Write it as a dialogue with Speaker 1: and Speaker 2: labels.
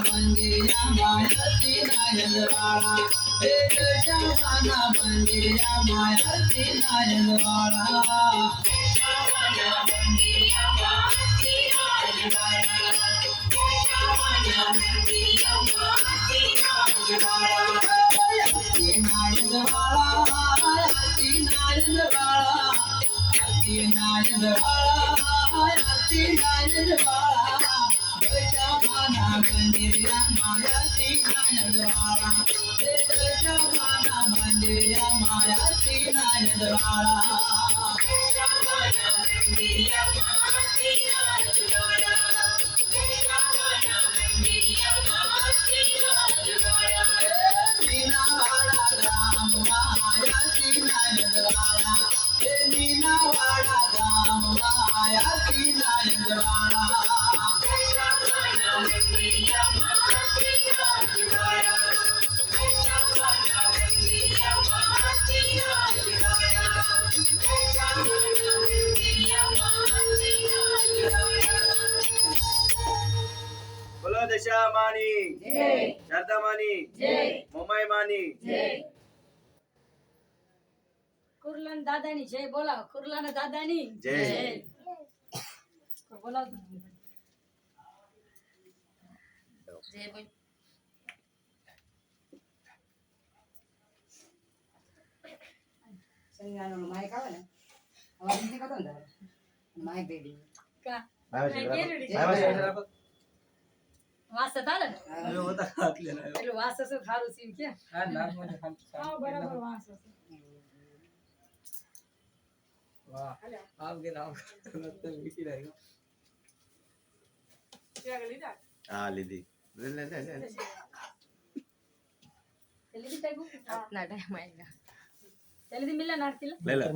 Speaker 1: मंदिरा माया देशावाना मंदिरा मायाती नायकवाडा देशावाना मंदिरा मायाती नायकवाडा देशावाना मंदिरा मायाती नायकवाडा याती नायकवाडा याती नायकवाडा याती नायकवाडा याती नायकवाडा देशावाना मंदिरा मायाती नायकवाडा देशावाना मंदिरा मायाती नायकवाडा देशावाना मंदिरा मायाती नायकवाडा देशावाना मंदिरा मायाती नायकवाडा मीनावाडा ग्राम मायाती नायकवाडा मीनावाडा ग्राम मायाती नायकवाडा देशावाना मंदिरा मायाती नायकवाडा देशावाना मंदिरा मायाती नायकवाडा देशावाना मंदिरा मायाती नायकवाडा
Speaker 2: बोलो दशा मानी
Speaker 1: जय
Speaker 2: शारदा मानी
Speaker 1: जय
Speaker 2: मुंबई मानी
Speaker 1: जय
Speaker 3: कुर्लन दादानी जय बोला कुर्लन दादानी
Speaker 2: जय.
Speaker 3: बोला जय बोल
Speaker 4: संगानो माइक आवे ना आवाज नहीं करता ना माइक दे दी
Speaker 3: का
Speaker 2: बाय
Speaker 3: वासत आलं
Speaker 4: हाँ.
Speaker 2: होता घातलेला
Speaker 3: अरे वासच खारू सीन क्या
Speaker 2: हा नाक मध्ये
Speaker 3: हा बरोबर वासच
Speaker 2: वाह आप गेला तर विकी राहिला हा लिदी
Speaker 3: तेली टाइप ना टाइम आएगा तेली मिलना नारतीला
Speaker 2: लेला